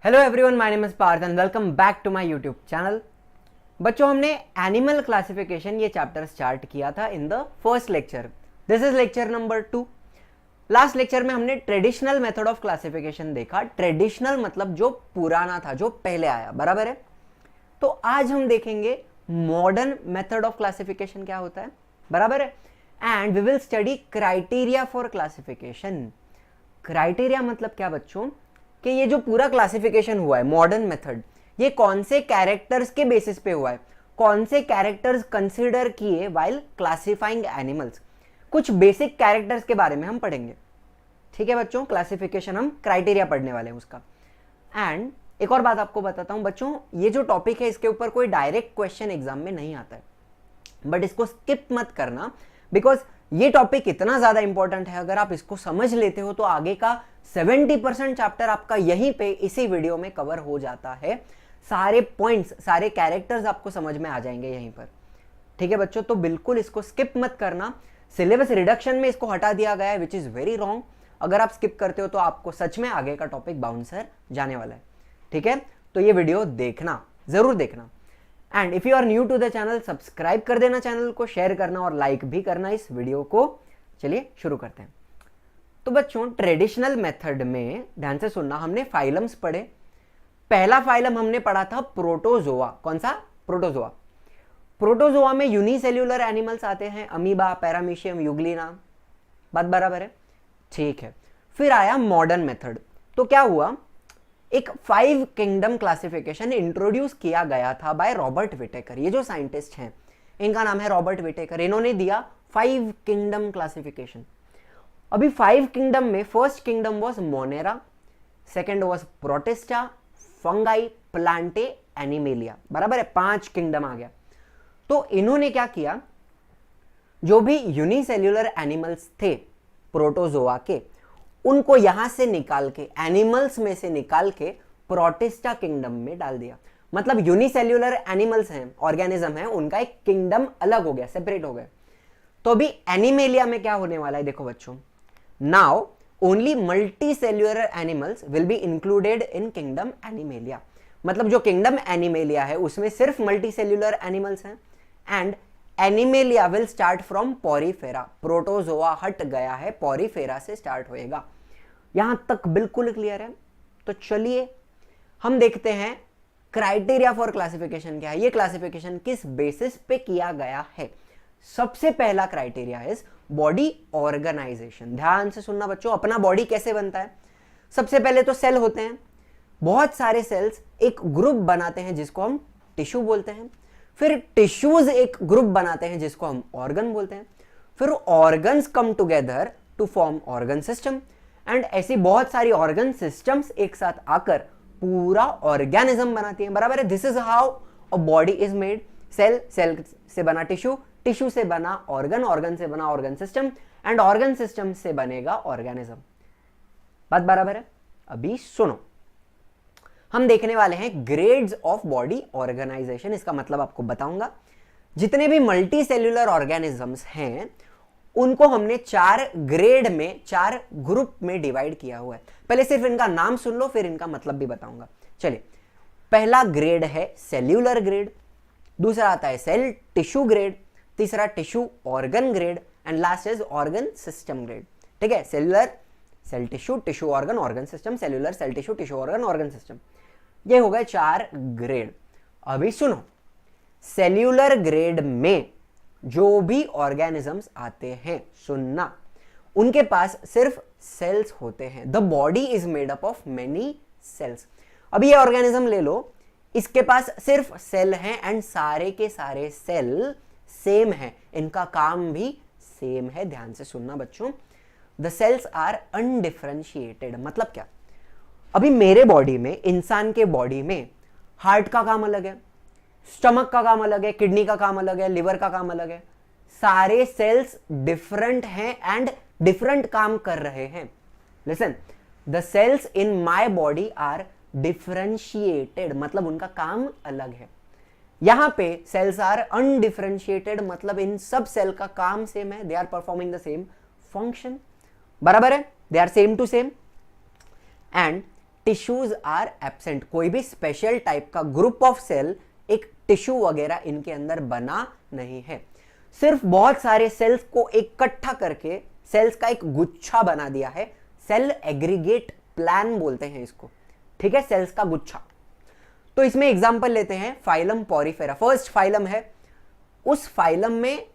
Hello everyone, my name is Parth and welcome back to my YouTube channel. बच्चों, हमने animal classification ये chapter start किया था in the first lecture. This is lecture number 2। Last lecture में हमने traditional method of classification देखा। Traditional मतलब जो पुराना था, जो पहले आया, बराबर है। तो आज हम देखेंगे मॉडर्न मेथड ऑफ क्लासिफिकेशन क्या होता है, बराबर है। And we will study criteria for classification. Criteria मतलब क्या बच्चों, कि ये जो पूरा क्लासिफिकेशन हुआ है मॉडर्न मेथड, ये कौन से कैरेक्टर्स के बेसिस पे हुआ है, कौन से कैरेक्टर्स कंसीडर किए वाइल क्लासिफाइंग एनिमल्स। कुछ बेसिक कैरेक्टर्स के बारे में हम पढ़ेंगे, ठीक है बच्चों। क्लासिफिकेशन हम क्राइटेरिया पढ़ने वाले हैं उसका। एंड एक और बात आपको बताता हूं बच्चों, ये जो टॉपिक है इसके ऊपर कोई डायरेक्ट क्वेश्चन एग्जाम में नहीं आता है, बट इसको स्किप मत करना, बिकॉज ये टॉपिक इतना ज्यादा इंपॉर्टेंट है। अगर आप इसको समझ लेते हो तो आगे का 70% चैप्टर आपका यहीं पे इसी वीडियो में कवर हो जाता है। सारे पॉइंट्स, सारे कैरेक्टर्स आपको समझ में आ जाएंगे यहीं पर, ठीक है बच्चों। तो बिल्कुल इसको स्किप मत करना। सिलेबस रिडक्शन में इसको हटा दिया गया है, विच इज वेरी रॉन्ग। अगर आप स्किप करते हो तो आपको सच में आगे का टॉपिक बाउंसर जाने वाला है, ठीक है। तो ये वीडियो देखना, जरूर देखना। And if you are new to the channel, subscribe कर देना चैनल को, शेयर करना और लाइक भी करना इस वीडियो को। चलिए शुरू करते हैं। तो बच्चों, ट्रेडिशनल मेथड में ध्यान से सुनना, हमने फाइलम्स पढ़े। पहला फाइलम हमने पढ़ा था प्रोटोजोआ। कौन सा? प्रोटोजोआ। प्रोटोजोआ में यूनिसेल्यूलर एनिमल्स आते हैं, अमीबा, पैरामीशियम, यूग्लिना। बात बराबर है, ठीक है। फिर आया मॉडर्न मेथड। तो क्या हुआ, एक 5 किंगडम क्लासिफिकेशन इंट्रोड्यूस किया गया था बाय रॉबर्ट विटेकर। ये जो साइंटिस्ट हैं इनका नाम है रॉबर्ट विटेकर। इन्होंने दिया 5 किंगडम क्लासिफिकेशन। अभी 5 किंगडम में first kingdom was Monera, second was protista, fungi, Plantae, animalia, बराबर है। 5 किंगडम आ गया। तो इन्होंने क्या किया, जो भी यूनिसेल्यूलर एनिमल्स थे प्रोटोजोआ के, उनको यहां से निकाल के, एनिमल्स में से निकाल के प्रोटिस्टा किंगडम में डाल दिया। मतलब यूनिसेल्यूलर एनिमल्स हैं, ऑर्गेनिज्म है, उनका एक किंगडम अलग हो गया, सेपरेट हो गया। तो अभी एनिमेलिया में क्या होने वाला है, देखो बच्चों। Now only multicellular animals will be included in kingdom animalia. मतलब जो किंगडम एनिमेलिया है उसमें सिर्फ मल्टीसेल्यूलर एनिमल्स हैं। And animalia will start from Porifera. Protozoa हट गया है, पॉरीफेरा से स्टार्ट होएगा। यहां तक बिल्कुल क्लियर है। तो चलिए हम देखते हैं क्राइटेरिया फॉर क्लासिफिकेशन क्या है, ये क्लासिफिकेशन किस बेसिस पे किया गया है। सबसे पहला क्राइटेरिया इज बॉडी ऑर्गेनाइजेशन। ध्यान से सुनना बच्चों, अपना बॉडी कैसे बनता है। सबसे पहले तो सेल होते हैं, बहुत सारे सेल्स एक ग्रुप बनाते हैं जिसको हम टिश्यू बोलते हैं। फिर टिश्यूज एक ग्रुप बनाते हैं जिसको हम ऑर्गन बोलते हैं। फिर organs come together to form organ system. And ऐसी बहुत सारी ऑर्गन सिस्टम्स एक साथ आकर पूरा ऑर्गेनिज्म बनाती हैं, बराबर है। This is how a body is made. Cell, cell से बना टिश्यू, टिश्यू से बना ऑर्गन, ऑर्गन से बना organ system, and organ system से बनेगा ऑर्गेनिज्म। बात बराबर है। अभी सुनो, हम देखने वाले हैं ग्रेड्स ऑफ बॉडी ऑर्गेनाइजेशन। इसका मतलब आपको बताऊंगा। जितने भी मल्टी सेल्यूलर ऑर्गेनिजम्स हैं उनको हमने 4 ग्रेड में, 4 ग्रुप में डिवाइड किया हुआ है। पहले सिर्फ इनका नाम सुन लो, फिर इनका मतलब भी बताऊंगा। चलिए, पहला ग्रेड है सेल्यूलर ग्रेड, दूसरा आता है सेल टिश्यू ग्रेड, तीसरा tissue organ grade, and last is organ system grade. ठीक है, cellular, cell tissue, tissue organ, organ system, cellular, cell tissue, tissue organ, organ system. ये हो गए 4 ग्रेड। अभी सुनो, सेल्यूलर ग्रेड में जो भी ऑर्गेनिजम्स आते हैं, सुनना, उनके पास सिर्फ सेल्स होते हैं। The body is made up of many cells. अभी ये ऑर्गेनिज्म ले लो, इसके पास सिर्फ सेल हैं एंड सारे के सारे सेल सेम है, इनका काम भी सेम है। ध्यान से सुनना बच्चों, द सेल्स आर अनडिफरेंशिएटेड। मतलब क्या, अभी मेरे बॉडी में, इंसान के बॉडी में हार्ट का काम अलग है, स्टमक का काम अलग है, किडनी का काम अलग है, लिवर का काम अलग है। सारे सेल्स डिफरेंट हैं एंड डिफरेंट काम कर रहे हैं। Listen, the cells in my body are differentiated, मतलब उनका काम अलग है। यहां पे सेल्स आर अनडिफरेंशिएटेड, मतलब इन सब सेल का काम सेम है। They are performing the same function, बराबर है, they are same to same. And tissues are absent, कोई भी स्पेशल टाइप का ग्रुप ऑफ सेल, एक टिश्यू वगैरह इनके अंदर बना नहीं है। सिर्फ बहुत सारे सेल्स को इकट्ठा करके सेल्स का एक गुच्छा बना दिया है, सेल एग्रीगेट प्लान बोलते हैं इसको, ठीक है, सेल्स का गुच्छा। तो इसमें एग्जांपल लेते हैं फाइलम पॉरीफेरा, फर्स्ट फाइलम है, उस फाइलम में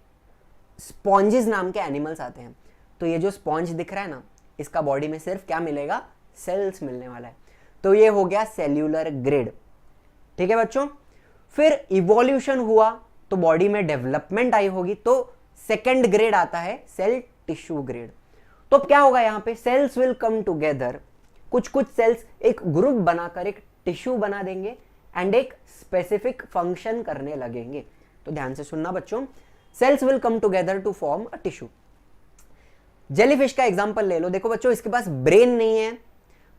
स्पॉन्जेस नाम के एनिमल्स आते हैं। तो ये जो स्पॉन्ज दिख रहा है ना, इसका बॉडी में सिर्फ क्या मिलेगा, सेल्स मिलने वाला है। तो ये हो गया सेल्यूलर ग्रेड, ठीक है बच्चों। फिर इवोल्यूशन हुआ तो बॉडी में डेवलपमेंट आई होगी, तो सेकंड ग्रेड आता है सेल टिश्यू ग्रेड। तो अब क्या होगा यहाँ पे, सेल्स विल कम टुगेदर, कुछ कुछ सेल्स एक ग्रुप बनाकर एक टिश्यू बना देंगे एंड एक स्पेसिफिक फंक्शन करने लगेंगे। तो ध्यान से सुनना बच्चों, cells will come together to form a tissue. Jellyfish का एग्जांपल ले लो, देखो बच्चों इसके पास ब्रेन नहीं है,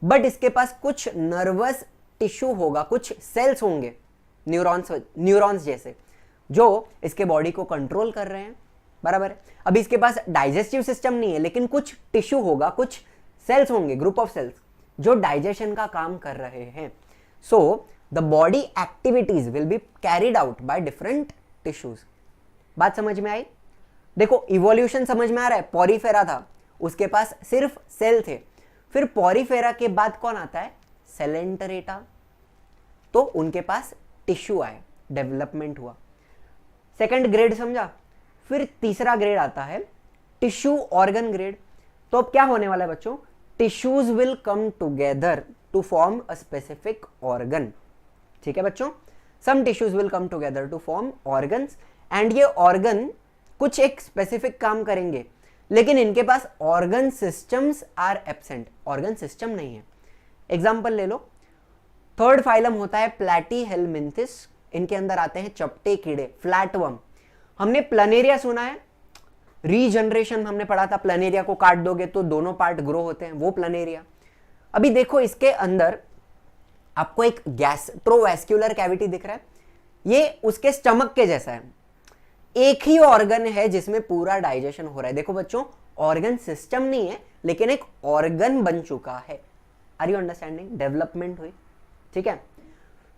बट इसके पास कुछ नर्वस टिश्यू होगा, कुछ सेल्स होंगे न्यूरॉन्स जैसे, जो इसके बॉडी को कंट्रोल कर रहे हैं, बराबर है। अभी इसके पास डाइजेस्टिव सिस्टम नहीं है, लेकिन कुछ टिश्यू होगा, कुछ सेल्स होंगे, ग्रुप ऑफ सेल्स जो डाइजेशन का काम कर रहे हैं। So the body activities will be carried out by different tissues. बात समझ में आई? देखो इवोल्यूशन समझ में आ रहा है, पॉरीफेरा था, उसके पास सिर्फ सेल थे। फिर पॉरीफेरा के बाद कौन आता है, सेलेंटरेटा, तो उनके पास टिश्यू आए, डेवलपमेंट हुआ, सेकंड ग्रेड समझा। फिर तीसरा ग्रेड आता है टिश्यू ऑर्गन ग्रेड। तो अब क्या होने वाला है बच्चों, tissues will come together to form a specific organ, ठीक है बच्चों। Some tissues will come together to form organs and ये ऑर्गन कुछ एक स्पेसिफिक काम करेंगे, लेकिन इनके पास organ systems are absent, organ system नहीं है। एग्जांपल ले लो, थर्ड फाइलम होता है प्लैटीहेलमिंथिस, इनके अंदर आते हैं चपटे कीड़े, फ्लैटवर्म। हमने प्लनेरिया सुना है, रीजनरेशन हमने पढ़ा था, प्लनेरिया को काट दोगे तो दोनों पार्ट ग्रो होते हैं, वो प्लनेरिया। अभी देखो इसके अंदर आपको एक गैस्ट्रोवैस्कुलर कैविटी दिख रहा है, ये उसके स्टमक के जैसा है, एक ही ऑर्गन है जिसमें पूरा डाइजेशन हो रहा है। देखो बच्चों, ऑर्गन सिस्टम नहीं है, लेकिन एक ऑर्गन बन चुका है। Are you understanding? डेवलपमेंट हुई, ठीक है।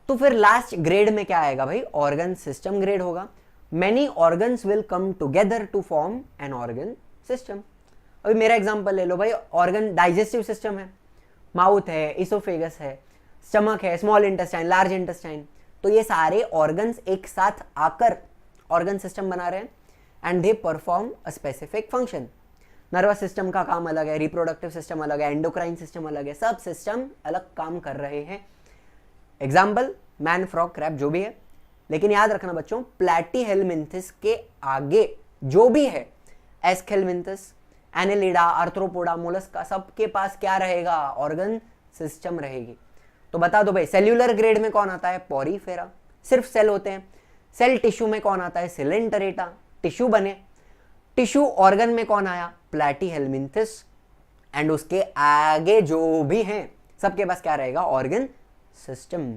तो फिर लास्ट ग्रेड में क्या आएगा भाई, ऑर्गन सिस्टम ग्रेड होगा। Many organs will come together to form an organ system। अभी मेरा एग्जांपल ले लो भाई, ऑर्गन डाइजेस्टिव सिस्टम है, माउथ है, इसोफेगस है, स्टमक है, स्मॉल इंटेस्टाइन, लार्ज इंटेस्टाइन। तो ये सारे ऑर्गन्स एक साथ आकर ऑर्गन सिस्टम बना रहे हैं and they perform a specific function. Nervous system का काम अलग है, रिप्रोडक्टिव सिस्टम अलग है, एंडोक्राइन सिस्टम अलग है, सब सिस्टम अलग काम कर रहे हैं। एग्जाम्पल मैन, फ्रॉग, क्रैब, जो भी है। लेकिन याद रखना बच्चों, प्लैटीहेलमिंथिस के आगे जो भी है, एस्केलमिंथिस, एनेलिडा, आर्थ्रोपोडा, मोलस्का, सबके पास क्या रहेगा, ऑर्गन सिस्टम रहेगी। तो बता दो भाई, सेल्यूलर ग्रेड में कौन आता है, पॉरीफेरा, सिर्फ सेल होते हैं। सेल टिश्यू में कौन आता है, सेलेंटरेटा, टिश्यू बने। टिश्यू ऑर्गन में कौन आया, प्लैटीहेलमिंथिस, एंड उसके आगे जो भी हैं सबके पास क्या रहेगा, ऑर्गन सिस्टम।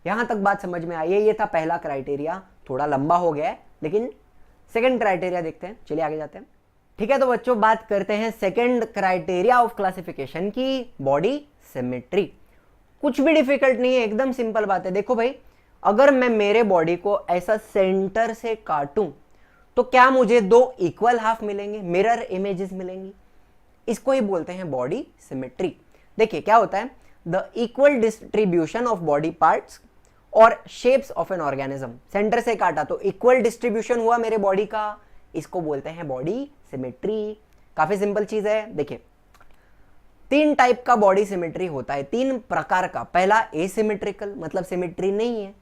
यहां तक बात समझ में आई है? ये था पहला क्राइटेरिया, थोड़ा लंबा हो गया है, लेकिन सेकंड क्राइटेरिया देखते हैं, चलिए आगे जाते हैं। ठीक है, तो बच्चों बात करते हैं सेकंड क्राइटेरिया ऑफ क्लासिफिकेशन की, बॉडी सिमेट्री। कुछ भी डिफिकल्ट नहीं है, एकदम सिंपल बात है। देखो भाई, अगर मैं मेरे बॉडी को ऐसा सेंटर से काटूं तो क्या मुझे दो इक्वल हाफ मिलेंगे, मिरर इमेजेस मिलेंगी, इसको ही बोलते हैं बॉडी सिमेट्री। देखिए क्या होता है, the equal distribution of body parts और shapes of an organism. Centre से काटा तो इक्वल डिस्ट्रीब्यूशन हुआ मेरे बॉडी का, इसको बोलते हैं बॉडी सिमेट्री। काफी सिंपल चीज है। देखिए, तीन टाइप का बॉडी सिमेट्री होता है, तीन प्रकार का। पहला एसिमेट्रिकल, मतलब सिमेट्री नहीं है।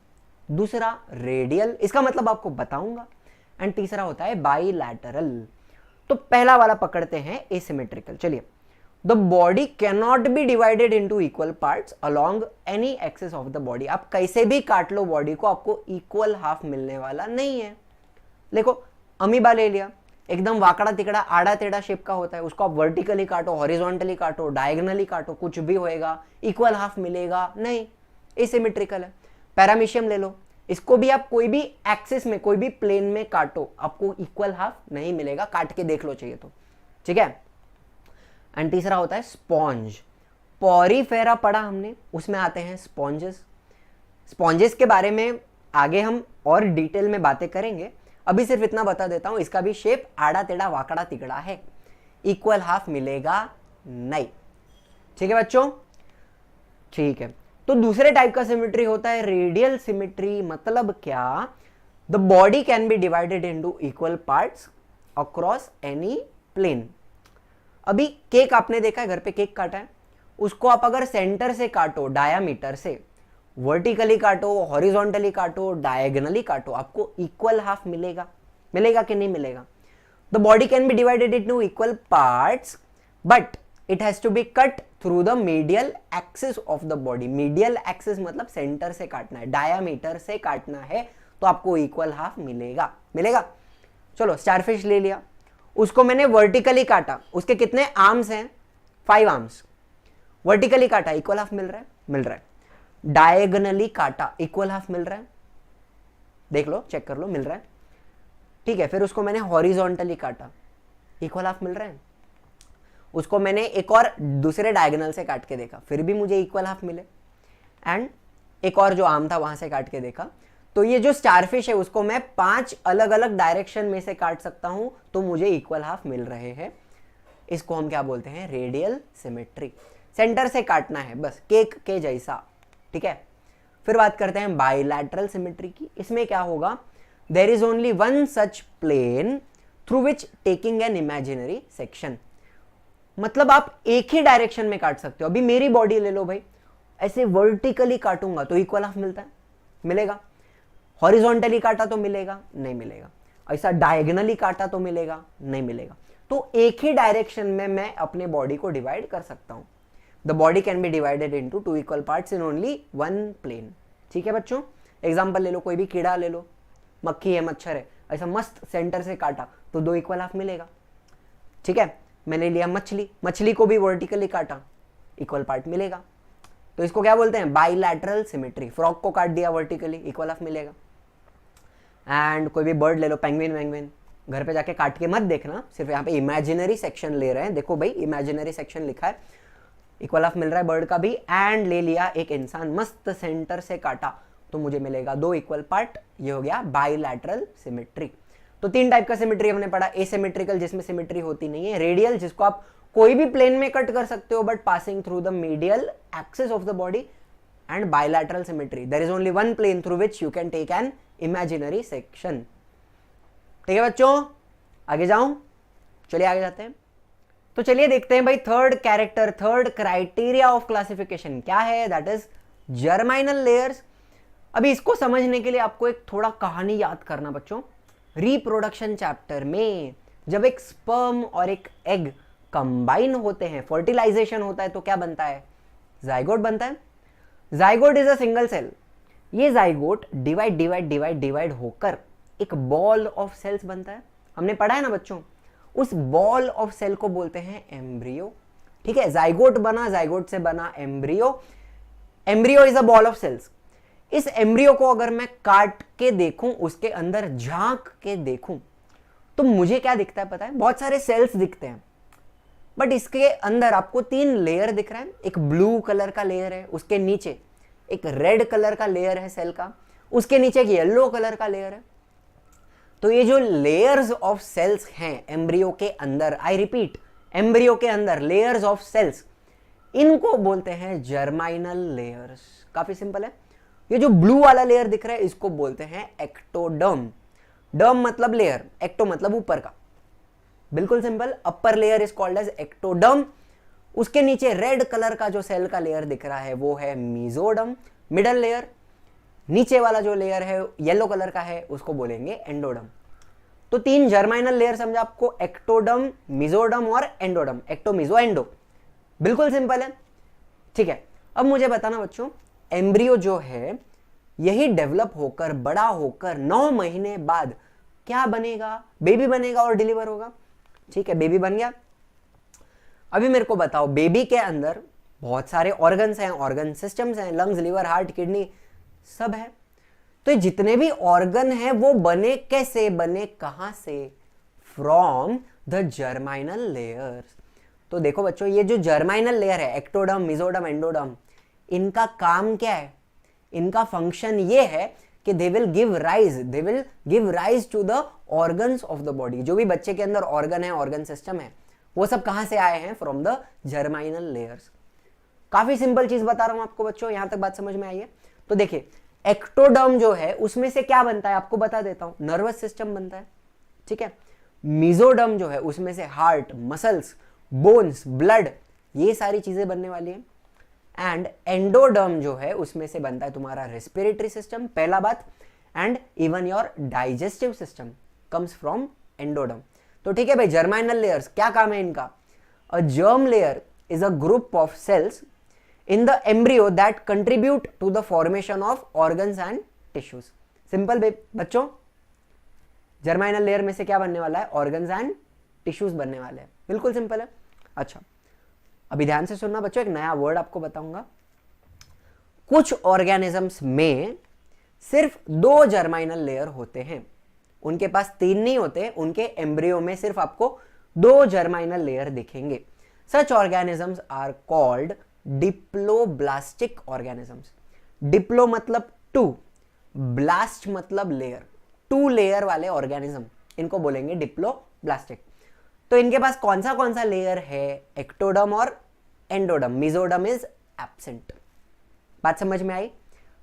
दूसरा रेडियल, इसका मतलब आपको बताऊंगा। एंड तीसरा होता है बाइलैटरल। तो पहला वाला पकड़ते हैं, एसिमेट्रिकल। चलिए, the body can not be divided into equal parts along any axis of the body. आप कैसे भी काट लो बॉडी को, आपको इक्वल हाफ मिलने वाला नहीं है। देखो, अमीबा ले लिया, एकदम वाकड़ा तिकड़ा आड़ा टेढ़ा शेप का होता है, उसको आप वर्टिकली काटो, हॉरिजॉन्टली काटो, डायगोनली काटो, कुछ भी होएगा, इक्वल हाफ मिलेगा नहीं, एसिमेट्रिकल है। पैरामीशियम ले लो, इसको भी आप कोई भी एक्सिस में, कोई भी प्लेन में काटो, आपको इक्वल हाफ नहीं मिलेगा, काट के देख लो चाहिए तो, ठीक है। एंड तीसरा होता है स्पॉन्ज। पॉरीफेरा पढ़ा हमने, उसमें आते हैं स्पॉन्जेस। स्पॉन्जेस के बारे में आगे हम और डिटेल में बातें करेंगे, अभी सिर्फ इतना बता देता हूं, इसका भी शेप आड़ा टेढ़ा वाकड़ा तिकड़ा है, इक्वल हाफ मिलेगा नहीं। ठीक है बच्चों, ठीक है। तो दूसरे टाइप का सिमेट्री होता है रेडियल सिमेट्री। मतलब क्या, the body can be divided into equal parts across any plane. अभी केक आपने देखा है, घर पे केक काटा है, उसको आप अगर सेंटर से काटो, डायामीटर से, वर्टिकली काटो, हॉरिजॉन्टली काटो, डायगोनली काटो, आपको इक्वल हाफ मिलेगा। मिलेगा कि नहीं मिलेगा? The body can be divided into equal parts but it has to be cut through the medial axis of the body. Medial axis मतलब सेंटर से काटना है, डायामीटर से काटना है, तो आपको इक्वल हाफ मिलेगा। मिलेगा? चलो स्टारफिश ले लिया, उसको मैंने वर्टिकली काटा, उसके कितने आर्म्स हैं? 5 आर्म्स। वर्टिकली काटा, इक्वल हाफ मिल रहा है? मिल रहा है। डायगोनली काटा, इक्वल हाफ मिल रहा है? देख लो, चेक कर लो, मिल रहा है। ठीक है, फिर उसको मैंने हॉरिजॉन्टली काटा, इक्वल हाफ मिल रहा है। उसको मैंने एक और दूसरे डायगोनल से काट के देखा, फिर भी मुझे इक्वल हाफ मिले। एंड एक और जो आर्म था वहां से काट के देखा, तो ये जो स्टारफिश है उसको मैं 5 अलग अलग डायरेक्शन में से काट सकता हूं, तो मुझे इक्वल हाफ मिल रहे हैं। इसको हम क्या बोलते हैं? Radial symmetry. सेंटर से काटना है बस, केक के जैसा। ठीक है, फिर बात करते हैं बाइलैटरल सिमेट्री की। इसमें क्या होगा? There is only one such plane through which taking an imaginary section. मतलब आप एक ही डायरेक्शन में काट सकते हो। अभी मेरी बॉडी ले लो भाई, ऐसे वर्टिकली काटूंगा तो इक्वल हाफ मिलता है? मिलेगा। हॉरिजॉन्टली काटा तो मिलेगा? नहीं मिलेगा। ऐसा डायगोनली काटा तो मिलेगा? नहीं मिलेगा। तो एक ही डायरेक्शन में मैं अपने बॉडी को डिवाइड कर सकता हूं। The body can be divided into 2 equal parts in only one plane. ठीक है बच्चों, एग्जांपल ले लो, कोई भी कीड़ा ले लो, मक्खी है, मच्छर है, ऐसा मस्त सेंटर से काटा तो 2 इक्वल हाफ मिलेगा। ठीक है, मैंने लिया मछली, मछली को भी वर्टिकली काटा, इक्वल पार्ट मिलेगा। तो इसको क्या बोलते हैं? Bilateral symmetry. फ्रॉग को काट दिया वर्टिकली, इक्वल हाफ मिलेगा। एंड कोई भी बर्ड ले लो, पेंगुइन वेंगुइन, घर पे जाके काट के मत देखना, सिर्फ यहाँ पे इमेजिनरी सेक्शन ले रहे हैं। देखो भाई, इमेजिनरी सेक्शन लिखा है, इक्वल हाफ मिल रहा है बर्ड का भी। एंड ले लिया एक इंसान, मस्त सेंटर से काटा, तो मुझे मिलेगा 2 इक्वल पार्ट। ये हो गया बाइलैटरल सिमेट्री। तो 3 टाइप का सिमेट्री हमने पढ़ा। एसिमेट्रिकल, जिसमें सिमेट्री होती नहीं है। रेडियल, जिसको आप कोई भी प्लेन में कट कर सकते हो but passing through the medial axis of the body. And bilateral symmetry, there is only one plane through which you can take an imaginary section. ठीक है बच्चों, आगे जाऊं? चलिए आगे जाते हैं। तो चलिए देखते हैं भाई, third character, third criteria of classification क्या है? That is germinal layers. अभी इसको समझने के लिए आपको एक थोड़ा कहानी याद करना बच्चों। रिप्रोडक्शन चैप्टर में जब एक स्पर्म और एक एग कंबाइन होते हैं, फर्टिलाइजेशन होता है, तो क्या बनता है? जाइगोट बनता है। Zygote is a single cell. ये जाइगोट डिवाइड होकर एक बॉल ऑफ सेल्स बनता है। हमने पढ़ा है ना बच्चों, उस बॉल ऑफ सेल को बोलते हैं एम्ब्रियो। ठीक है, जाइगोट बना, जाइगोट से बना embryo. Embryo is a ball of cells. इस एम्ब्रियो को अगर मैं काट के देखूं, उसके अंदर झांक के देखूं, तो मुझे क्या दिखता है पता है? बहुत सारे सेल्स दिखते हैं, बट इसके अंदर आपको 3 लेयर दिख रहा है। एक ब्लू कलर का लेयर है, उसके नीचे एक रेड कलर का लेयर है सेल का, उसके नीचे एक येलो कलर का लेयर है। तो ये जो लेयर्स ऑफ सेल्स हैं एम्ब्रियो के अंदर, आई रिपीट, एम्ब्रियो के अंदर लेयर्स ऑफ सेल्स, इनको बोलते हैं जर्माइनल लेयर्स। काफी सिंपल है। ये जो ब्लू वाला लेयर दिख रहा है, इसको बोलते हैं एक्टोडर्म। डर्म मतलब लेयर, एक्टो मतलब ऊपर का। बिल्कुल simple, upper layer is called as ectoderm. उसके नीचे रेड कलर का जो सेल का लेयर दिख रहा है वो है मेसोडर्म, मिडल लेयर। नीचे वाला जो लेयर है येलो कलर का है, उसको बोलेंगे एंडोडर्म। तो 3 जर्माइनल लेयर समझा आपको, एक्टोडर्म, मेसोडर्म और एंडोडर्म। Ecto, meso, endo. बिल्कुल सिंपल है। ठीक है, अब मुझे बताना बच्चों, एम्ब्रियो जो है यही डेवलप होकर बड़ा होकर 9 महीने बाद क्या बनेगा? बेबी बनेगा और डिलीवर होगा। ठीक है, बेबी बन गया। अभी मेरे को बताओ, बेबी के अंदर बहुत सारे ऑर्गन्स हैं, ऑर्गन सिस्टम्स हैं, लंग्स, लिवर, हार्ट, किडनी, सब है। तो जितने भी ऑर्गन हैं वो बने कैसे? बने कहां से? From the germinal layers. तो देखो बच्चों, ये जो जर्माइनल लेयर है, एक्टोडर्म, मेसोडर्म, एंडोडर्म, इनका काम क्या है? इनका फंक्शन ये है कि they will give rise to the organs of the body. जो भी बच्चे के अंदर ऑर्गन है, ऑर्गन सिस्टम है, वो सब कहां से आए हैं? From the germinal layers. काफी सिंपल चीज बता रहा हूं आपको बच्चों, यहां तक बात समझ में आई है? तो देखिए, एक्टोडर्म जो है उसमें से क्या बनता है आपको बता देता हूं, नर्वस सिस्टम बनता है, ठीक है। मेसोडर्म जो है उसमें से हार्ट, मसल्स, बोन्स, ब्लड, ये सारी चीजें बनने वाली है। एंड एंडोडर्म जो है उसमें से बनता है तुम्हारा रेस्पिरेटरी सिस्टम, पहला बात, and even your digestive system comes from endoderm. तो ठीक है भाई, जर्माइनल लेयर्स क्या काम है इनका? A germ layer is a group of cells in the embryo that contribute to the formation of organs and tissues। Simple बच्चों, जर्माइनल लेयर में से क्या बनने वाला है? ऑर्गन्स एंड टिश्यूज बनने वाले हैं, बिल्कुल सिंपल है। अच्छा, अभी ध्यान से सुनना बच्चों, एक नया वर्ड आपको बताऊंगा। कुछ ऑर्गेनिजम्स में सिर्फ 2 जर्माइनल लेयर होते हैं, उनके पास 3 नहीं होते, उनके एम्ब्रियो में सिर्फ आपको 2 जर्माइनल लेयर दिखेंगे। Such organisms are called diploblastic organisms. Diplo मतलब 2, ब्लास्ट मतलब लेयर, 2 लेयर वाले ऑर्गेनिज्म, इनको बोलेंगे डिप्लोब्लास्टिक। तो इनके पास कौन सा लेयर है? एक्टोडर्म और एंडोडर्म। Mesoderm is absent. बात समझ में आई?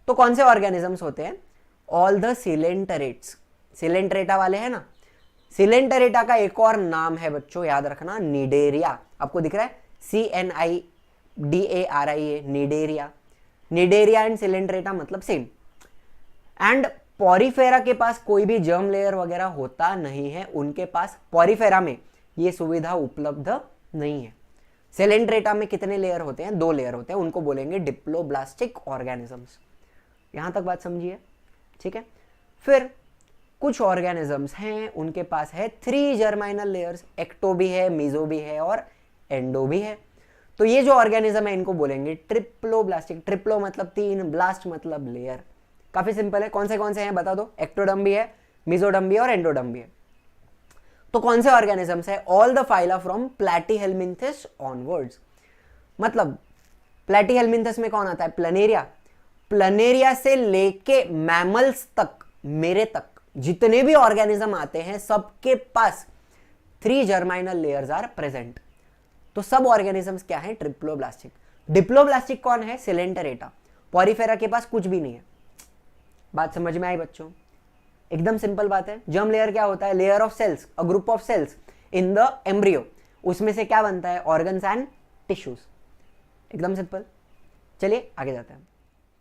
तो कौन से ऑर्गेनिजम्स होते हैं? All the सिलेंटरेट्स। सिलेंटरेटा वाले हैं ना, सिलेंटरेटा का एक और नाम है बच्चों, याद रखना, निडेरिया। आपको दिख रहा है CNIDARIA, निडेरिया। निडेरिया एंड सिलेंटरेटा मतलब सेम। एंड पॉरीफेरा के पास कोई भी जर्म लेयर वगैरह होता नहीं है, उनके पास पॉरीफेरा में ये सुविधा उपलब्ध नहीं है। सिलेंटरेटा में कितने लेयर होते हैं? 2 लेयर होते हैं, उनको बोलेंगे डिप्लोब्लास्टिक ऑर्गेनिजम्स। यहां तक बात समझिए, ठीक है। फिर कुछ ऑर्गेनिजम्स हैं, उनके पास है 3 जर्माइनल लेयर्स, एक्टो भी है, मेसो भी है और एंडो भी है। तो ये जो ऑर्गेनिज्म है इनको बोलेंगे ट्रिप्लोब्लास्टिक। ट्रिप्लो मतलब 3, ब्लास्ट मतलब लेयर। काफी सिंपल है। कौन से हैं बता दो? एक्टोडर्म भी है, मेसोडर्म भी है और एंडोडर्म भी है। तो कौन से ऑर्गेनिजम्स है? All the phyla from platyhelminthes onwards. मतलब प्लैटीहेल्मिन्थस में कौन आता है? प्लनेरिया। प्लनेरिया से लेके मैमल्स तक, मेरे तक जितने भी ऑर्गेनिज्म आते हैं सबके पास 3 जर्माइनल लेयर्स आर प्रेजेंट। तो सब ऑर्गेनिजम्स क्या है? ट्रिप्लोब्लास्टिक। डिप्लोब्लास्टिक कौन है? सिलेंटरेटा। पॉरीफेरा के पास कुछ भी नहीं है। बात समझ में आई बच्चों? एकदम सिंपल बात है। जर्म लेयर क्या होता है? Layer of cells, a group of cells in the embryo. उसमें से क्या बनता है? Organs and tissues. एकदम सिंपल। चलिए आगे जाते हैं।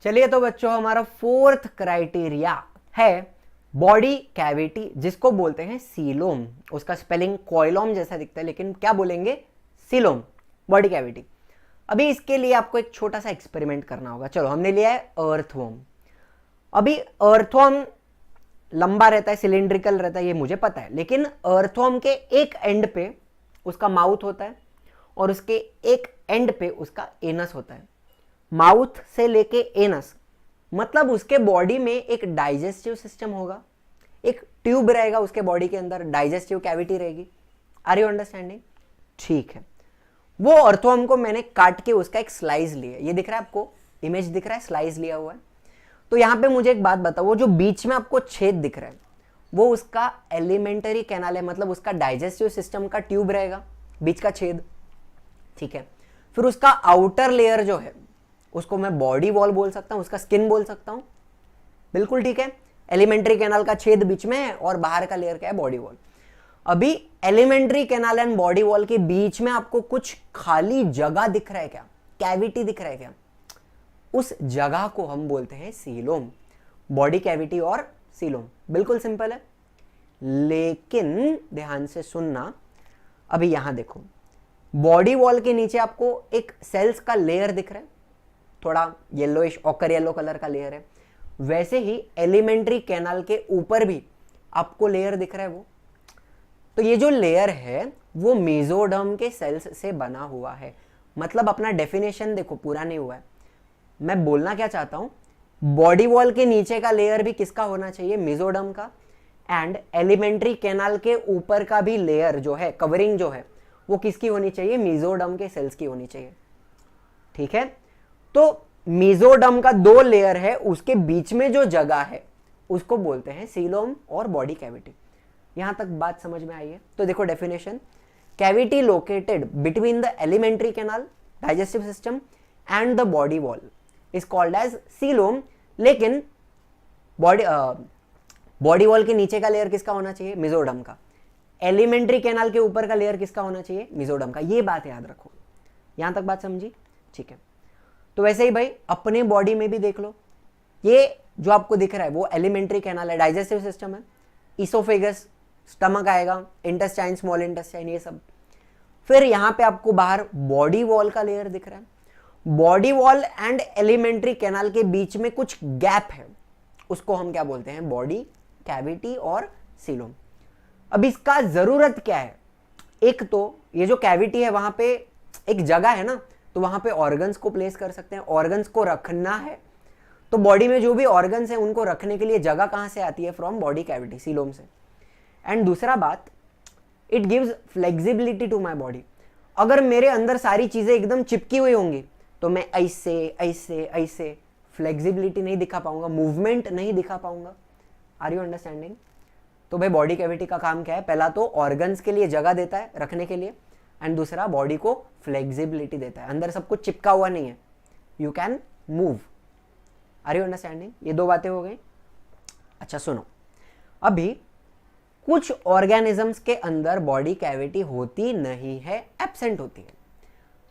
चलिए तो बच्चों, हमारा 4th क्राइटेरिया है बॉडी कैविटी, जिसको बोलते हैं सीलोम। उसका स्पेलिंग कोइलोम जैसा दिखता है, लेकिन क्या बोलेंगे? Coelom, body cavity. अभी इसके लिए आपको एक छोटा सा एक्सपेरिमेंट करना होगा। चलो, हमने लिया है अर्थवर्म। अभी अर्थवर्म लंबा रहता है, सिलिंड्रिकल रहता है, ये मुझे पता है, लेकिन अर्थवर्म के एक एंड पे उसका माउथ होता है और उसके एक एंड पे उसका एनस होता है। माउथ से लेके एनस मतलब उसके बॉडी में एक डाइजेस्टिव सिस्टम होगा, एक ट्यूब रहेगा उसके बॉडी के अंदर, डाइजेस्टिव कैविटी रहेगी। Are you understanding? ठीक है। वो अर्थवर्म को मैंने काट के उसका एक स्लाइस लिया। ये दिख रहा है आपको? इमेज दिख रहा है, स्लाइस लिया हुआ है। तो यहां पे मुझे एक बात बताओ, वो जो बीच में आपको छेद दिख रहा है वो उसका एलिमेंटरी कैनाल है, मतलब उसका डाइजेस्टिव सिस्टम का ट्यूब रहेगा, बीच का छेद, ठीक है। फिर उसका आउटर लेयर जो है उसको मैं बॉडी वॉल बोल सकता हूं, उसका स्किन बोल सकता हूं, बिल्कुल ठीक है। एलिमेंट्री कैनाल का छेद बीच में है और बाहर का लेयर क्या है? Body wall. अभी alimentary canal and body wall के बीच में आपको कुछ खाली जगह दिख रहा है क्या? कैविटी दिख रहा है क्या? उस जगह को हम बोलते हैं सीलोम। बॉडी कैविटी और सीलोम, बिल्कुल सिंपल है। लेकिन ध्यान से सुनना, अभी यहां देखो, बॉडी वॉल के नीचे आपको एक सेल्स का लेयर दिख रहा है, थोड़ा येलोइश ऑकर येलो कलर का लेयर है। वैसे ही एलिमेंट्री कैनाल के ऊपर भी आपको लेयर दिख रहा है वो। तो ये जो लेयर है वो मेसोडर्म के सेल्स से बना हुआ है। मतलब अपना डेफिनेशन देखो, पूरा नहीं हुआ है। मैं बोलना क्या चाहता हूं, बॉडी वॉल के नीचे का लेयर भी किसका होना चाहिए? मेसोडर्म का। एंड एलिमेंट्री कैनाल के ऊपर का भी लेयर जो है, कवरिंग जो है, वो किसकी होनी चाहिए, मेसोडर्म के सेल्स की होनी चाहिए। ठीक है, तो मेसोडर्म का 2 लेयर है, उसके बीच में जो जगह है उसको बोलते हैं सीलोम और बॉडी कैविटी। यहां तक बात समझ में आई है? तो देखो definition, cavity located between the alimentary canal, digestive system and the body wall is called as coelom. लेकिन बॉडी वॉल के नीचे का लेयर किसका होना चाहिए, मेसोडर्म का। एलिमेंट्री कैनाल के ऊपर का लेयर किसका होना चाहिए, मेसोडर्म का। ये बात याद रखो। यहां तक बात समझी? ठीक है, तो वैसे ही भाई अपने बॉडी में भी देख लो, ये जो आपको दिख रहा है वो एलिमेंट्री कैनाल है, डाइजेस्टिव सिस्टम है, इसोफेगस, स्टमक आएगा, इंटेस्टाइन, स्मॉल इंटेस्टाइन, ये सब। फिर यहां पे आपको बाहर बॉडी वॉल का लेयर दिख रहा है। Body wall and alimentary canal के बीच में कुछ गैप है, उसको हम क्या बोलते हैं, बॉडी कैविटी और सीलोम। अब इसका जरूरत क्या है, एक तो ये जो कैविटी है वहां पे एक जगह है ना, तो वहां पे ऑर्गन्स को प्लेस कर सकते हैं, ऑर्गन्स को रखना है। तो बॉडी में जो भी ऑर्गन्स हैं उनको रखने के लिए जगह कहां से आती है, फ्रॉम बॉडी कैविटी, सीलोम से। एंड दूसरा बात, it gives flexibility to my body. अगर मेरे अंदर सारी चीजें एकदम चिपकी हुई होंगी तो मैं ऐसे ऐसे ऐसे फ्लेक्सिबिलिटी नहीं दिखा पाऊंगा, मूवमेंट नहीं दिखा पाऊंगा। Are you understanding? तो भाई बॉडी कैविटी का काम क्या है, पहला तो ऑर्गन्स के लिए जगह देता है रखने के लिए, एंड दूसरा बॉडी को फ्लेक्सिबिलिटी देता है। अंदर सब कुछ चिपका हुआ नहीं है, you can move. Are you understanding? ये 2 बातें हो गई। अच्छा सुनो, अभी कुछ ऑर्गेनिजम्स के अंदर बॉडी कैविटी होती नहीं है, एब्सेंट होती है।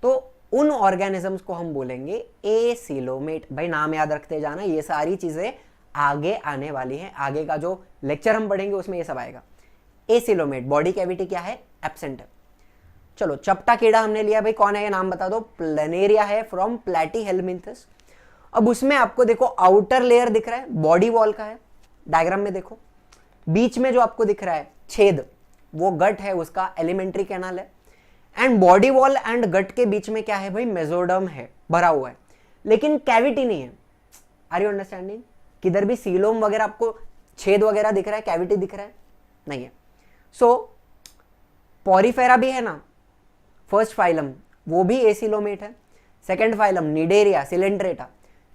तो उन ऑर्गेनिजम्स को हम बोलेंगे एसिलोमेट। भाई नाम याद रखते जाना, ये सारी चीजें आगे आने वाली हैं, आगे का जो लेक्चर हम पढ़ेंगे उसमें ये सब आएगा। एसिलोमेट, बॉडी कैविटी क्या है, एब्सेंट है। चलो चपटा कीड़ा हमने लिया, भाई कौन है ये नाम बता दो, प्लेनेरिया है, फ्रॉम प्लैटीहेलमिंथस। अब उसमें आपको देखो आउटर लेयर दिख रहा है, बॉडी वॉल का है, डायग्राम में देखो। बीच में जो आपको दिख रहा है छेद, वो गट है, उसका एलिमेंट्री कैनाल है। And body wall and gut के बीच में क्या है भाई, मेसोडर्म है, भरा हुआ है, लेकिन कैविटी नहीं है। Are you understanding? किधर भी सीलोम वगैरह आपको छेद वगैरह दिख रहा है, कैविटी दिख रहा है नहीं है। सो पॉरीफेरा भी है ना, फर्स्ट फाइलम, वो भी एसिलोमेट है। सेकेंड फाइलम निडेरिया सिलेंट्रेटा,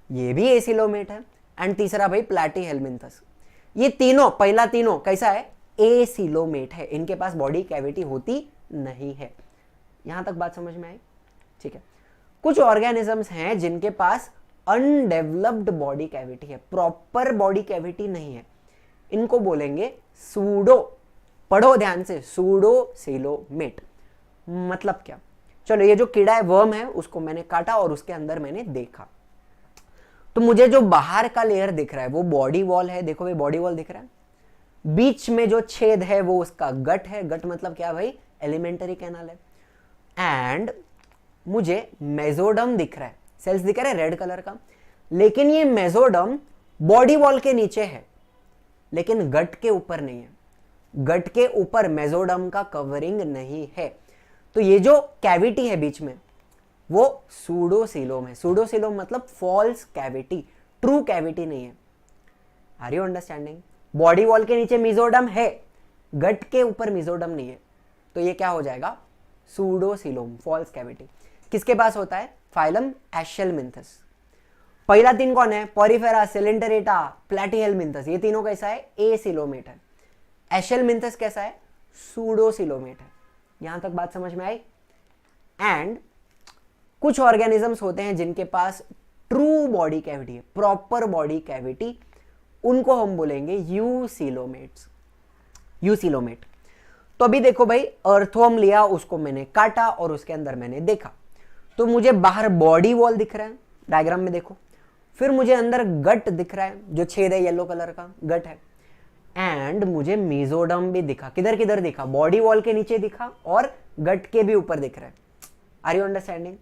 ये भी एसिलोमेट है। एंड तीसरा भाई प्लैटीहेलमिंथस, ये तीनों, पहला तीनों कैसा है, एसिलोमेट है, इनके पास बॉडी कैविटी होती नहीं है। यहां तक बात समझ में आई? ठीक है। कुछ ऑर्गेनिजम्स हैं जिनके पास अनडेवलप्ड बॉडी कैविटी है, प्रॉपर बॉडी कैविटी नहीं है, इनको बोलेंगे सूडो। पढ़ो ध्यान से, सूडोसिलोमेट। मतलब क्या? चलो ये जो कीड़ा है, वर्म है, उसको मैंने काटा और उसके अंदर मैंने देखा, तो मुझे जो बाहर का लेयर दिख रहा है वो बॉडी वॉल है। देखो भाई बॉडी वॉल दिख रहा है, बीच में जो छेद है वो उसका गट है। गट मतलब क्या भाई, एलिमेंटरी कैनाल है। एंड मुझे मेसोडर्म दिख रहा है, सेल्स दिख रहा है रेड कलर का, लेकिन ये मेसोडर्म बॉडी वॉल के नीचे है, लेकिन गट के ऊपर नहीं है। गट के ऊपर मेसोडर्म का कवरिंग नहीं है। तो ये जो कैविटी है बीच में, वो सूडोसिलोम है। सूडोसिलोम मतलब फॉल्स कैविटी, ट्रू कैविटी नहीं है। Are you understanding? Body wall के नीचे मेसोडर्म है, गट के ऊपर मेसोडर्म नहीं है, तो ये क्या हो जाएगा, सूडोसिलोम, फॉल्स कैविटी। किसके पास होता है, फाइलम एशेलमिंथस। पहला तीन कौन है, पॉरीफेरा, सिलेंटरेटा, प्लैटीहेलमिंथस, ये तीनों कैसा है, एसिलोमेट है। एशेलमिंथस कैसा है, सूडोसिलोमेट है। यहां तक बात समझ में आई? एंड कुछ ऑर्गेनिजम्स होते हैं जिनके पास ट्रू बॉडी कैविटी है, प्रॉपर बॉडी कैविटी, उनको हम बोलेंगे यूसिलोमेट्स, यूसिलोमेट। तो अभी देखो भाई, अर्थवर्म लिया, उसको मैंने काटा और उसके अंदर मैंने देखा, तो मुझे बाहर बॉडी वॉल दिख रहा है, डायग्राम में देखो। फिर मुझे अंदर गट दिख रहा है, जो छेद है येलो कलर का गट है। एंड मुझे मेसोडर्म भी दिखा, किधर किधर दिखा, बॉडी वॉल के नीचे दिखा और गट के भी ऊपर दिख रहा है। Are you understanding?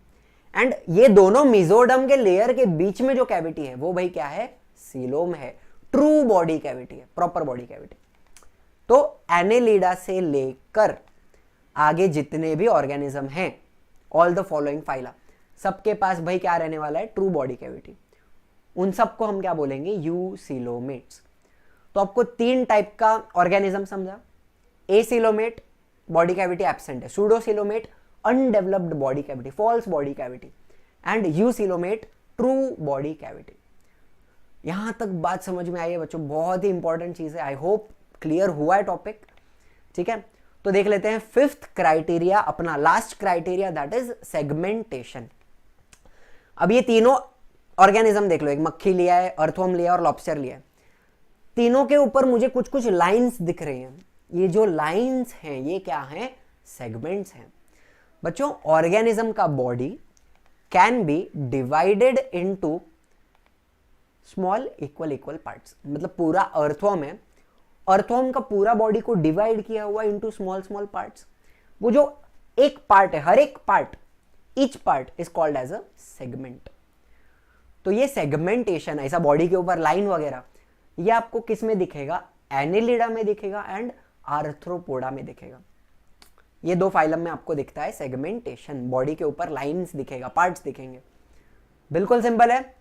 एंड ये दोनों मेसोडर्म के लेयर के बीच में जो कैविटी है वो भाई क्या है, सीलोम है, ट्रू बॉडी कैविटी है, प्रॉपर बॉडी कैविटी। तो एनेलिडा से लेकर आगे जितने भी ऑर्गेनिज्म हैं, ऑल द फॉलोइंग फाइला, सबके पास भाई क्या रहने वाला है, ट्रू बॉडी कैविटी। उन सबको हम क्या बोलेंगे, यूसिलोमेट्स। तो आपको 3 टाइप का ऑर्गेनिज्म समझा, एसिलोमेट, बॉडी कैविटी एब्सेंट है, pseudocoelomate undeveloped body cavity, false body cavity, and eucoelomate true body cavity. यहां तक बात समझ में आई है बच्चों, बहुत ही इंपॉर्टेंट चीज है, आई होप क्लियर हुआ है टॉपिक। ठीक है, तो देख लेते हैं फिफ्थ क्राइटेरिया, अपना last criteria, that is segmentation. अब ये तीनों ऑर्गेनिज्म देख लो, एक मक्खी लिया है, अर्थवर्म लिया है और लॉबस्टर लिया है। तीनों के ऊपर मुझे कुछ कुछ लाइंस दिख रही हैं। ये जो लाइंस हैं ये क्या हैं? सेगमेंट्स हैं। बच्चों ऑर्गेनिज्म का body can be divided into small equal parts. मतलब पूरा अर्थवर्म है, अर्थवर्म का पूरा बॉडी को डिवाइड किया हुआ इनटू स्मॉल पार्ट्स। वो जो एक पार्ट है, हर एक part, each part is called as a segment. तो ये सेगमेंटेशन, ऐसा बॉडी के ऊपर लाइन वगैरह, ये आपको किस में दिखेगा? एनिलिडा में दिखेगा एंड आर्थ्रोपोडा में दिखेगा। ये दो फाइलम में आपको दिखता है सेगमेंटेशन, बॉडी के ऊपर लाइंस दिखेगा, पार्ट्स दिखेंगे। बिल्कुल सिंपल है।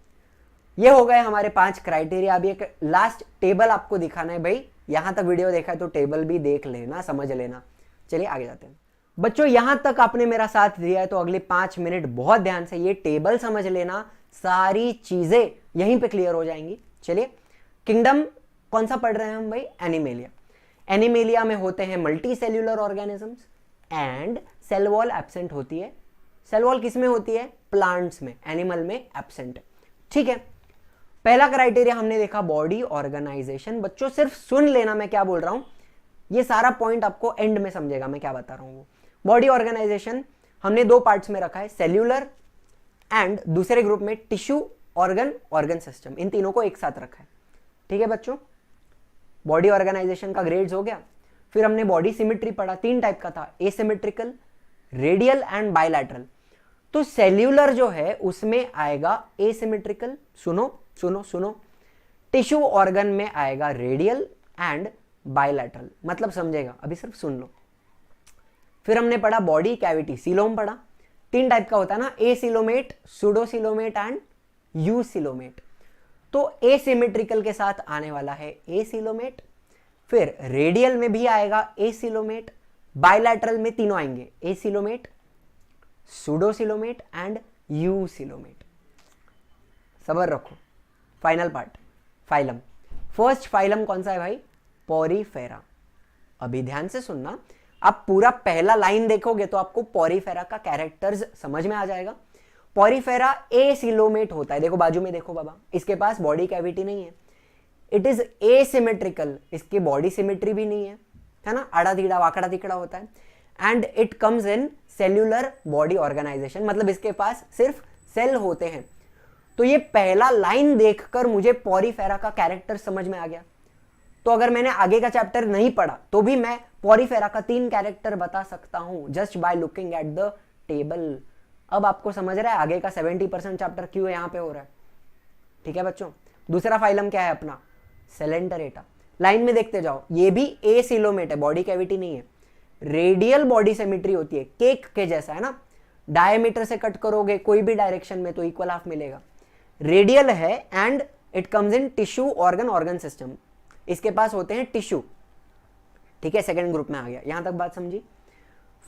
ये हो गए हमारे 5 क्राइटेरिया। अभी एक लास्ट टेबल आपको दिखाना है भाई, यहां तक वीडियो देखा है तो टेबल भी देख लेना, समझ लेना। चलिए आगे जाते हैं। बच्चों यहां तक आपने मेरा साथ दिया है तो अगले 5 मिनट बहुत ध्यान से ये टेबल समझ लेना, सारी चीजें यहीं पे क्लियर हो जाएंगी। चलिए, किंगडम कौन सा पढ़ रहे हैं हम भाई? एनिमेलिया। एनिमेलिया में होते हैं multicellular organisms and cell wall absent होती है। सेल वॉल किस में होती है? प्लांट्स में, एनिमल में एब्सेंट है। ठीक है, पहला क्राइटेरिया हमने देखा बॉडी ऑर्गेनाइजेशन। बच्चों सिर्फ सुन लेना मैं क्या बोल रहा हूं, ये सारा पॉइंट आपको एंड में समझेगा मैं क्या बता रहा हूं। वो बॉडी ऑर्गेनाइजेशन हमने 2 पार्ट्स में रखा है, सेल्यूलर एंड दूसरे ग्रुप में टिश्यू ऑर्गन सिस्टम। इन तीनों को एक साथ रखा है। ठीक है बच्चों, बॉडी ऑर्गेनाइजेशन का ग्रेड्स हो गया। फिर हमने बॉडी सिमेट्री पढ़ा, 3 टाइप का था, एसिमेट्रिकल, रेडियल एंड बायलैटरल। तो सेल्यूलर जो है उसमें आएगा एसिमेट्रिकल, सुनो सुनो सुनो। टिश्यू ऑर्गन में आएगा रेडियल एंड बायलैटरल, मतलब समझेगा, अभी सिर्फ सुन लो। फिर हमने पढ़ा बॉडी कैविटी, सीलोम पढ़ा, 3 टाइप का होता है ना, एसिलोमेट, सूडोसिलोमेट एंड यूसिलोमेट। तो एसिमेट्रिकल के साथ आने वाला है एसिलोमेट, फिर रेडियल में भी आएगा एसिलोमेट, बायलैटरल में तीनों आएंगे, एसिलोमेट, सूडोसिलोमेट एंड यूसिलोमेट। सबर रखो, final part, phylum. First phylum कौन सा है भाई? पोरीफेरा। अभी ध्यान से सुनना, आप पूरा पहला लाइन देखोगे तो आपको पोरीफेरा का कैरेक्टर्स समझ में आ जाएगा। पोरीफेरा एसिलोमेट होता है, देखो बाजू में देखो बाबा, इसके पास बॉडी कैविटी नहीं है, इट इज एसिमेट्रिकल, इसकी बॉडी सिमेट्री भी नहीं है ना, आड़ा तीड़ा वाकड़ा तिकड़ा होता है, and it comes in cellular body organisation, मतलब इसके पास सिर्फ सेल होते हैं। तो ये पहला लाइन देखकर मुझे पोरीफेरा का कैरेक्टर समझ में आ गया। तो अगर मैंने आगे का चैप्टर नहीं पढ़ा तो भी मैं पोरीफेरा का 3 कैरेक्टर बता सकता हूं just by looking at the table. अब आपको समझ रहा है आगे का 70% चैप्टर क्यों यहां पे हो रहा है। ठीक है बच्चों, दूसरा फाइलम क्या है अपना? सेलेंटरेटा। लाइन में देखते जाओ, ये भी एसिलोमेट है, बॉडी कैविटी नहीं है। रेडियल बॉडी सिमेट्री होती है, केक के जैसा है ना, डायमीटर से कट करोगे कोई भी डायरेक्शन में तो इक्वल हाफ मिलेगा। रेडियल है and it comes in tissue organ system, इसके पास होते हैं टिश्यू। ठीक है, सेकंड ग्रुप में आ गया, यहां तक बात समझी।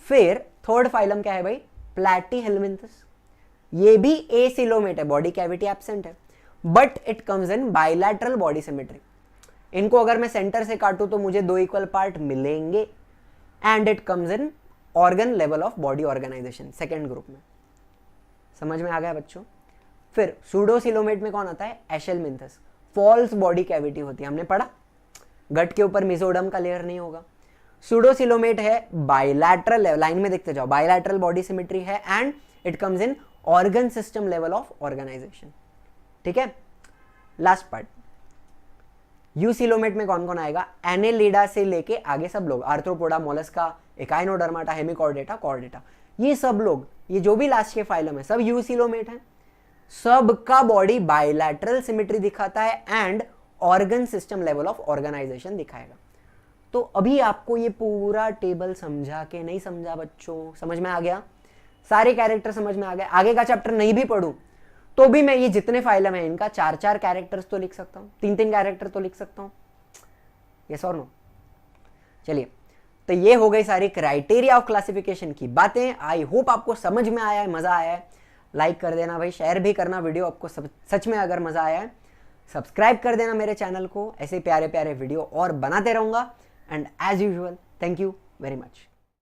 फिर थर्ड फाइलम क्या है भाई? प्लैटीहेल्मिन्थस। ये भी एसिलोमेट है, बॉडी कैविटी एब्सेंट है, but it comes in bilateral body symmetry. इनको अगर मैं सेंटर से काटूं तो मुझे 2 इक्वल पार्ट मिलेंगे and it comes in organ level of body organisation, second group में। समझ में आ गया बच्चों? फिर सूडोसिलोमेट में कौन आता है? एशेलमिन्थस, फॉल्स बॉडी कैविटी होती है, हमने पढ़ा, गट के ऊपर मेसोडर्म का लेयर नहीं होगा। सूडोसिलोमेट है बायलैटरल, लाइन में देखते जाओ, बायलैटरल बॉडी सिमेट्री है and it comes in organ system level of organisation. ठीक है, लास्ट पार्ट यूसिलोमेट में कौन कौन आएगा? एनेलिडा से लेके आगे सब लोग, arthropoda, Mollusca, Echinodermata, Hemichordata, Chordata, ये सब लोग, ये जो भी लास्ट के फाइलम है सब यूसिलोमेट है। सबका बॉडी बायलैटरल सिमेट्री दिखाता है and organ system level of organisation दिखाएगा। तो अभी आपको ये पूरा टेबल समझा के नहीं समझा बच्चों? समझ में आ गया? सारे कैरेक्टर समझ में आ गए? आगे का चैप्टर नहीं भी पढ़ूं तो भी मैं ये जितने फाइलम है इनका 4-4 कैरेक्टर्स तो लिख सकता हूं, 3-3 कैरेक्टर तो लिख सकता हूं। यस और नो? चलिए, तो ये हो गई सारी क्राइटेरिया ऑफ क्लासिफिकेशन की बातें। आई होप आपको समझ में आया है, मज़ा आया है। लाइक कर देना भाई, शेयर भी करना वीडियो आपको सच में अगर मज़ा आया है। सब्सक्राइब कर देना मेरे चैनल को, ऐसे प्यारे प्यारे वीडियो और बनाते रहूँगा। And as usual, thank you very much.